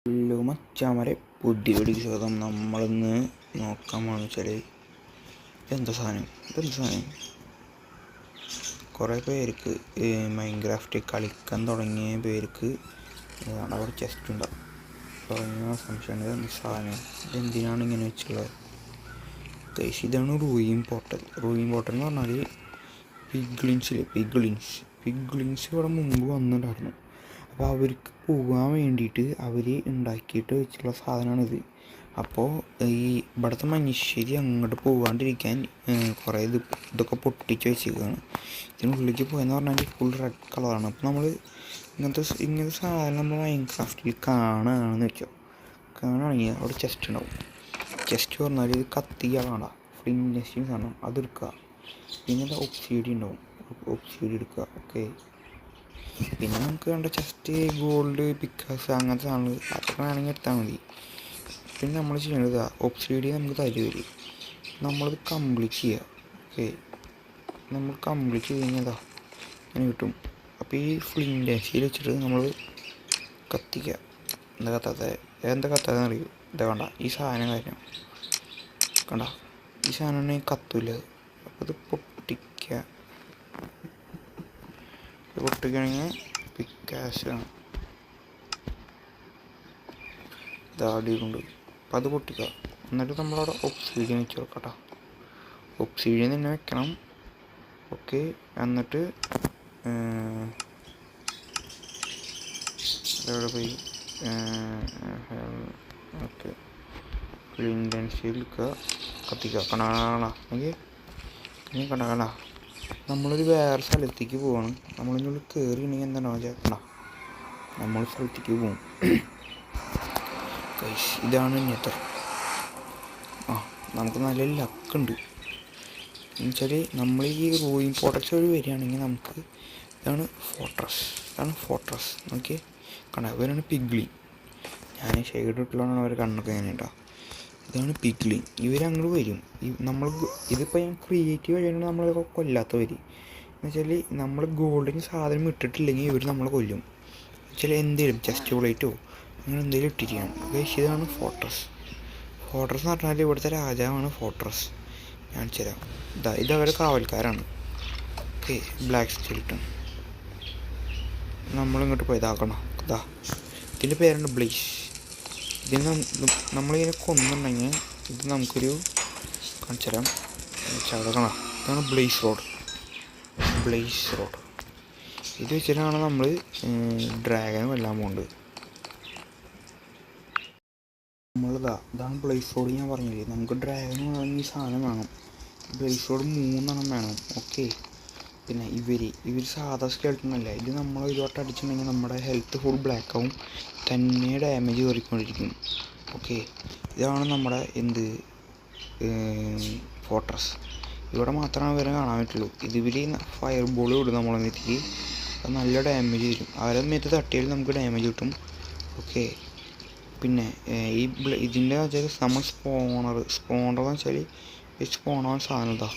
Hello മച്ചാമാരെ, പുതിയൊരു സ്വാഗതം. നമ്മളിന്ന് നോക്കാൻ പോകുന്നത് വെച്ചാൽ ഇതെന്താ സാധനം കുറേ പേർക്ക് മൈൻക്രാഫ്റ്റ് കളിക്കാൻ തുടങ്ങിയ പേർക്ക് അവിടെ ചെസ്റ്റ് ഉണ്ടാവും. തുടങ്ങിയ സംശയമാണ് ഇതെന്ത് സാധനം, ഇതെന്തിനാണ് ഇങ്ങനെ വെച്ചുള്ളത്. ഇതാണ് റൂയിൻ പോർട്ടൽ എന്ന് പറഞ്ഞാൽ പിഗ്ലിൻസ് ഇവിടെ മുമ്പ് വന്നിട്ടുണ്ടായിരുന്നു. അപ്പോൾ അവർക്ക് പോകാൻ വേണ്ടിയിട്ട് അവർ ഉണ്ടാക്കിയിട്ട് വെച്ചിട്ടുള്ള സാധനമാണിത്. അപ്പോൾ ഈ ഇവിടുത്തെ മനുഷ്യർ അങ്ങോട്ട് പോകാണ്ടിരിക്കാൻ കുറേ ഇതൊക്കെ പൊട്ടിച്ച് വെച്ചിരിക്കുകയാണ്. ഇതിനുള്ളിലേക്ക് പോയെന്ന് പറഞ്ഞാൽ ഫുൾ റെഡ് കളറാണ്. അപ്പോൾ നമ്മൾ ഇങ്ങനത്തെ സാധനം നമ്മൾ മൈൻക്രാഫ്റ്റിൽ കാണുകയാണെങ്കിൽ അവിടെ ചെസ്റ്റ് ഉണ്ടാവും. ചെസ്റ്റ് പറഞ്ഞാൽ ഇത് കത്തിയാളാണ്, ഫ്ലിൻറ്റ് സാധനം അതെടുക്കുക. പിന്നെ ഒബ്സിഡിയൻ ഉണ്ടാവും, ഒബ്സിഡിയൻ എടുക്കുക. ഓക്കെ, പിന്നെ നമുക്ക് വേണ്ട ചെസ്റ്റ് ഗോൾഡ് പിക്കാസ് അങ്ങനത്തെ സാധനങ്ങൾ അതൊക്കെ വേണമെങ്കിൽ എടുത്താൽ മതി. പിന്നെ നമ്മൾ ചെയ്യേണ്ടത് ഒബ്സിഡിയൻ നമുക്ക് തരും, നമ്മളത് കംപ്ലീറ്റ് ചെയ്യുക. ഓക്കെ, നമ്മൾ കംപ്ലീറ്റ് ചെയ്ത് കഴിഞ്ഞാൽ ഇങ്ങനെ കിട്ടും. അപ്പോൾ ഈ ഫ്ലിൻറ്റ് വെച്ചിട്ട് നമ്മൾ കത്തിക്കുക. എന്താ കത്താതെന്ന് അറിയൂ? ഇതാ കണ്ട ഈ സാധനം കാര്യം കണ്ട, ഈ സാധനം കത്തൂല. അപ്പോൾ ഇത് പൊട്ടിക്കുകയാണെങ്കിൽ പിക്കാശാണ് ഇതാടിയുണ്ട്. അപ്പം അത് പൊട്ടിക്കുക. എന്നിട്ട് നമ്മളവിടെ ഒബ്സിഡിയൻ വെച്ച് കൊടുക്കട്ടോ. ഒബ്സിഡിയൻ തന്നെ വെക്കണം. ഓക്കെ, എന്നിട്ട് എവിടെ പോയി ഓക്കെ ഫ്ലിൻറ്റ് എടുക്കുക, കത്തിക്കുക. കണ നമ്മളൊരു വേറെ സ്ഥലത്തേക്ക് പോവാണ്. നമ്മളിനുള്ളിൽ കയറിയിട്ടുണ്ടെങ്കിൽ എന്താണോ ചേട്ടാ, നമ്മൾ സ്ഥലത്തേക്ക് പോകും. ഇതാണ് ഇന്നത്തെ നമുക്ക് നല്ല ലക്കുണ്ട്. എന്നുവെച്ചാൽ നമ്മൾ ഈ റൂയിൻ പോർട്ടൽസ് വഴി വരികയാണെങ്കിൽ നമുക്ക് ഇതാണ് ഫോർട്രസ് നോക്കിയേ കണ്ട. ഇവരാണ് പിഗ്ലിൻ. ഞാൻ ഷെയ്ഡ് ഇട്ടുള്ളതാണ് അവരെ കണ്ണൊക്കെ ഇങ്ങനെ ഉണ്ടാവും. ഇതാണ് പിഗ്ലിൻ. ഇവരങ്ങോട്ട് വരും. ഇതിപ്പോൾ ഞാൻ ക്രിയേറ്റീവ് വഴിയാണ് നമ്മളൊക്കെ കൊല്ലാത്തവർ. എന്നുവെച്ചാൽ നമ്മൾ ഗോൾഡിന് സാധനം ഇട്ടിട്ടില്ലെങ്കിൽ ഇവർ നമ്മളെ കൊല്ലും. എന്നുവെച്ചാൽ എന്തെങ്കിലും ചെസ്റ്റ് പ്ലേറ്റോ അങ്ങനെ എന്തെങ്കിലും ഇട്ടിരിക്കുകയാണ്. ഇതാണ് ഫോർട്രസ് എന്ന് പറഞ്ഞാൽ ഇവിടുത്തെ രാജാവാണ് ഫോർട്രസ്. ഞാൻ തരാം. ഇതവരെ കാവൽക്കാരാണ്. Okay, black skeleton. നമ്മളിങ്ങോട്ട് പോയതാക്കണം. ഇതിൻ്റെ പേരാണ് ബ്ലേസ്. ഇതിന് നമ്മളിങ്ങനെ കൊന്നുണ്ടെങ്കിൽ ഇത് നമുക്കൊരു കാണിച്ചു തരാം. ചടക്കണം. ഇതാണ് ബ്ലേസ് റോഡ്. ഇത് വെച്ചിട്ടാണ് നമ്മൾ ഡ്രാഗനെ കൊല്ലാൻ പോകുന്നത്. ഇതാണ് ബ്ലേസ് റോഡ്. ഞാൻ പറഞ്ഞില്ലേ, നമുക്ക് ഡ്രാഗൻ വേണമെങ്കിൽ ഈ സാധനം വേണം. ബ്ലേസ് റോഡ് 3 വേണം. ഓക്കെ, പിന്നെ ഇവർ സാധാ സ്കെൽട്ടണല്ല. ഇത് നമ്മൾ ഒരു വട്ടം അടിച്ചിട്ടുണ്ടെങ്കിൽ നമ്മുടെ ഹെൽത്ത് ഫുൾ ബ്ലാക്ക് ആവും, തന്നെ ഡാമേജ് കയറിക്കൊണ്ടിരിക്കും. ഓക്കെ, ഇതാണ് നമ്മുടെ ഫോർട്രസ്. ഇവിടെ മാത്രമേ ഇവരെ കാണാൻ പറ്റുള്ളൂ. ഇവർ ഫയർ ബോൾ വിടും നമ്മളെ മേത്തേക്ക്. അത് നല്ല ഡാമേജ് തരും. അവരെ മേത്ത് തട്ടിയാൽ നമുക്ക് ഡാമേജ് കിട്ടും. ഓക്കെ, പിന്നെ ഇതിൻ്റെ വെച്ചാൽ നമ്മൾ സ്പോണർ എന്ന് വെച്ചാൽ സ്പോണാൻ സാധനം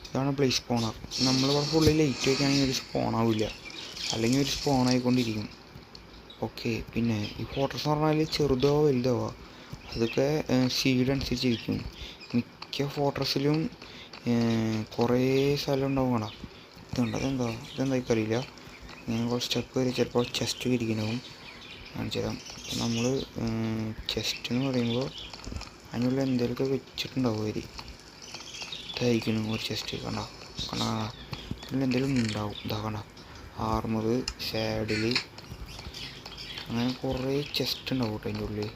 ഇതാണ് ബ്ലേസ് സ്പോണർ. നമ്മളിവിടെ ഫുള്ളി ലൈറ്റ് വയ്ക്കുകയാണെങ്കിൽ ഒരു സ്പോണാവില്ല, അല്ലെങ്കിൽ ഒരു സ്പോണായിക്കൊണ്ടിരിക്കും. ഓക്കെ, പിന്നെ ഈ ഫോർട്രസ് എന്ന് പറഞ്ഞാൽ ചെറുതോ വലുതോ അതൊക്കെ സീഡ് അനുസരിച്ചിരിക്കും. മിക്ക ഫോർട്രസിലും കുറേ സ്ഥലം ഉണ്ടാവും. ഇതെന്തായിക്കറിയില്ല. ഇങ്ങനെ കുറച്ച് സ്റ്റെപ്പ് കയറി ചിലപ്പോൾ ചെസ്റ്റ് ഇരിക്കണവും കാണിച്ചു തരാം. നമ്മൾ ചെസ്റ്റ് എന്ന് പറയുമ്പോൾ അതിനുള്ള എന്തെങ്കിലുമൊക്കെ വെച്ചിട്ടുണ്ടാവും. ഇതായിരിക്കണം ഒരു ചെസ്റ്റ്. കണ്ട ഇതിൽ എന്തെങ്കിലും ഉണ്ടാവും. കണ്ട ആർമർ, ഷാഡിൽ, അങ്ങനെ കുറേ ചെസ്റ്റ് ഉണ്ടാവും കേട്ടോ അതിൻ്റെ ഉള്ളിൽ.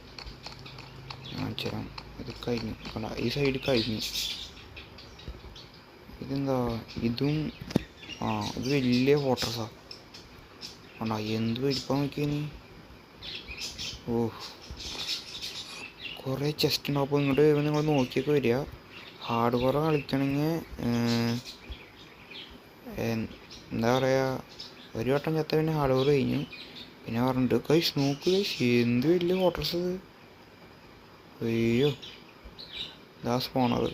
കാണിച്ചു തരാം. ഇത് കഴിഞ്ഞു. കണ്ട ഈ സൈഡ് കഴിഞ്ഞു. ഇതെന്താ ഇതും ഇത് വലിയ ഫോർട്രസ്സാണ്. കണ്ട എന്ത് വലിപ്പം നോക്കിയതിന്. കുറേ ചെസ്റ്റ് ഉണ്ടാവും. അപ്പോൾ ഇങ്ങോട്ട് വരുമ്പോൾ നിങ്ങൾ നോക്കിയൊക്കെ വരിക. ഹാർഡ് കോർ കളിക്കണമെങ്കിൽ എന്താ പറയുക, ഒരു വട്ടം ചത്ത പിന്നെ ഹാർഡ് കോർ കഴിഞ്ഞു. പിന്നെ പറഞ്ഞിട്ട് നോക്ക് എന്ത് വലിയ ഫോർട്രസ് ഇത്. അയ്യോ, ഇതാ സ്പോണർ.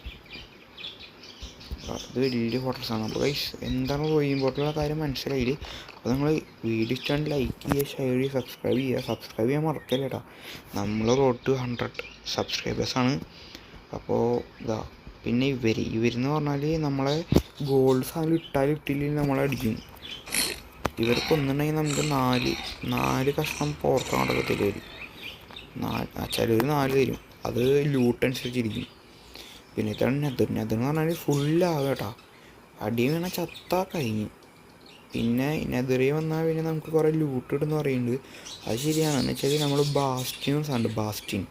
ഇത് വലിയ ഫോർട്രസ്സാണ്. അപ്പോൾ എന്താണ് റോയിൻ പോർട്ടലുള്ള കാര്യം മനസ്സിലായില്ലേ? അപ്പോൾ നിങ്ങൾ വീഡിയോ ഇഷ്ടമാണ് ലൈക്ക് ചെയ്യുക, ഷെയർ ചെയ്യുക, സബ്സ്ക്രൈബ് ചെയ്യാൻ മറക്കല്ലേ കേട്ടോ. നമ്മൾ റോഡ് ടു 100 സബ്സ്ക്രൈബേഴ്സാണ്. അപ്പോൾ ഇതാ പിന്നെ ഇവരെന്ന് പറഞ്ഞാൽ നമ്മളെ ഗോൾഡ് സാധനം ഇട്ടില്ലെങ്കിൽ നമ്മളെ അടിക്കും. ഇവർക്ക് ഒന്നുണ്ടെങ്കിൽ നമുക്ക് നാല് കഷ്ണം പോർക്കാണ്ടൊക്കെ തരും. ചിലർ 4 തരും, അത് ലൂട്ട് അനുസരിച്ചിരിക്കും. പിന്നെ ഇതാണ് നെതെന്ന് പറഞ്ഞാൽ ഫുള്ളാകുക കേട്ടോ. അടി വീണ ചത്താ കഴിഞ്ഞു. പിന്നെ നെതറി വന്നാൽ പിന്നെ നമുക്ക് കുറേ ലൂട്ട് ഇടുന്ന് പറയുന്നുണ്ട്. അത് ശരിയാണ്. എന്ന് വെച്ചാൽ നമ്മൾ ബാസ്റ്റിൻസ് ഉണ്ട്. ബാസ്റ്റിൻ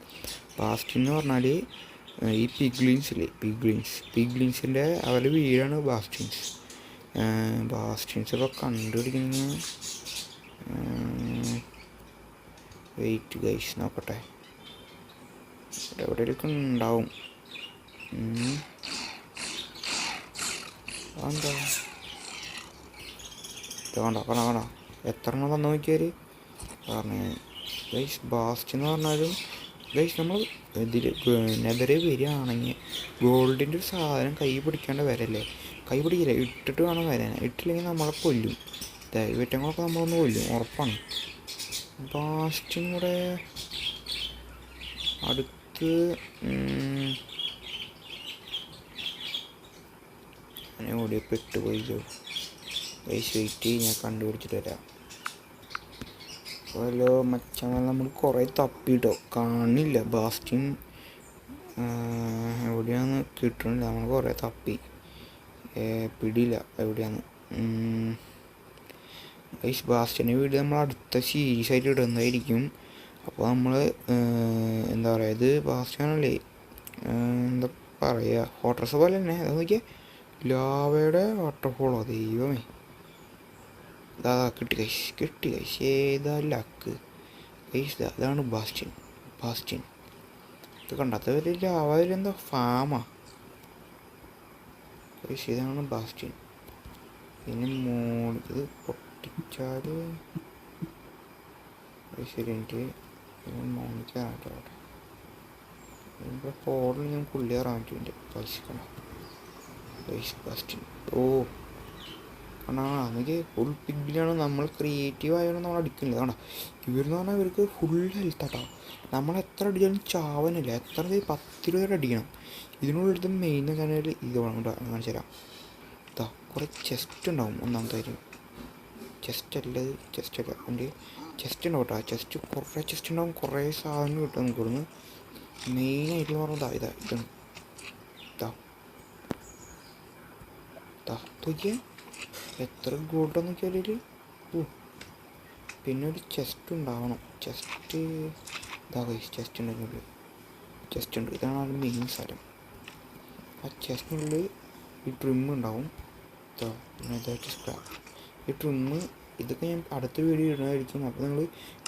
എന്ന് പറഞ്ഞാൽ ഈ പിഗ്ലിൻസിൻ്റെ അവരുടെ വീടാണ് ബാസ്റ്റിൻസൊക്കെ കണ്ടുപിടിക്കുന്ന വെയിറ്റ് ഗൈസ് നോക്കട്ടെ, എവിടെയൊക്കെ ഉണ്ടാവും. അതെന്താ കണ്ട എത്ര എണ്ണം തന്നു നോക്കിയാൽ പറഞ്ഞു ഗൈസ്. ബാസ്റ്റ് എന്ന് പറഞ്ഞാലും ഗൈസ് നമ്മൾ നെതരെ വരികയാണെങ്കിൽ ഗോൾഡിൻ്റെ ഒരു സാധനം കൈ പിടിക്കാണ്ട് വരല്ലേ, കൈ പിടിക്കില്ല, ഇട്ടിട്ട് വേണം വരാൻ. ഇട്ടില്ലെങ്കിൽ നമ്മളെ കൊല്ലും. ദൈവറ്റങ്ങളൊക്കെ നമ്മളൊന്ന് കൊല്ലും ഉറപ്പാണ്. ബാസ്റ്റും കൂടെ അടുത്ത് ഓടി പെട്ടുപോയില്ലോ ഗൈസ്. വെയിറ്റ് ഞാൻ കണ്ടുപിടിച്ചിട്ട് വരാം. ഹലോ മച്ചാൻ, നമ്മൾ കുറേ തപ്പിട്ടോ കാണില്ല. ബാസ്റ്റിൻ എവിടെയാന്ന് കിട്ടണില്ല. നമ്മൾ കുറേ തപ്പി പിടിയില്ല എവിടെയാന്ന്. ഗൈസ് ബാസ്റ്റിൻ്റെ വീട് നമ്മൾ അടുത്ത സീരീസ് ആയിട്ട് ഇടുന്നതായിരിക്കും. അപ്പോൾ നമ്മൾ എന്താ പറയുക, ഇത് ബാസ്റ്റിനാണല്ലേ, എന്താ പറയുക, ഫോട്ടോസ് പോലെ തന്നെ. അത് നോക്കിയാൽ ലാവയുടെ വാട്ടർഫോളോ, ദൈവമേ. കിട്ടി കൈസ് ഏതാ ലക്ക് കൈസ്. അതാണ് ബാസ്റ്റിൻ. ഇത് കണ്ടാത്തവർ ലാവയിലെന്തോ ഫാമാ കൈസ്. ഇതാണ് ബാസ്റ്റിൻ. പിന്നെ ഇത് പൊട്ടിച്ചാൽ ശരിയെനിക്ക് മോണിക്കാറാട്ടോ. ഇവിടെ ഫോണിൽ ഞാൻ കുള്ളിയാറാൻ പറ്റും പൈസക്കണം ബാസ്റ്റിൻ. കാരണം അതൊക്കെ ഫുൾ പിഗ്ഗിലാണ്. നമ്മൾ ക്രിയേറ്റീവ് ആയതുകൊണ്ട് നമ്മൾ അടിക്കുന്നില്ല. കാരണം ഇവരെന്ന് പറഞ്ഞാൽ ഇവർക്ക് ഫുൾ ഹെൽത്താട്ടോ. നമ്മൾ എത്ര അടിച്ചാലും ചാവനില്ല. എത്ര 10-20 അടിക്കണം. ഇതിനുള്ളടുത്ത് മെയിൻ ചാനൽ ഇത് വേണം കേട്ടോ. കാണിച്ചു തരാം. ഇതാ കുറേ ചെസ്റ്റ് ഉണ്ടാവും. ഒന്നാമത്തെ കാര്യം ചെസ്റ്റ് അല്ല എൻ്റെ ചെസ്റ്റ് ഉണ്ടാവും കേട്ടോ. കുറേ ചെസ്റ്റ് ഉണ്ടാവും, കുറേ സാധനം കിട്ടും നമുക്ക് ഇവിടുന്ന്. മെയിനായിട്ട് പറഞ്ഞാൽ ഇതാണ്. നോക്കിയാൽ എത്ര ഗോൾഡെന്ന് നോക്കിയാൽ. പിന്നെ ഒരു ചെസ്റ്റ് ഉണ്ടാവണം. ചെസ്റ്റ് ഉണ്ട്. ഇതാണ് അതിൻ്റെ മെയിൻ സ്ഥലം. ആ ചെസ്റ്റിനുള്ളിൽ ഈ ട്രിം ഉണ്ടാവും. ഈ ട്രിമ്മ് ഇതൊക്കെ ഞാൻ അടുത്ത വീഡിയോ ഇടുന്നതായിരിക്കും. അപ്പോൾ നിങ്ങൾ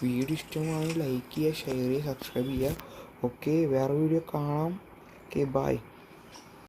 വീഡിയോ ഇഷ്ടമായി ലൈക്ക് ചെയ്യുക, ഷെയർ ചെയ്യുക, സബ്സ്ക്രൈബ് ചെയ്യുക. ഓക്കെ, വേറെ വീഡിയോ കാണാം. Okay, by.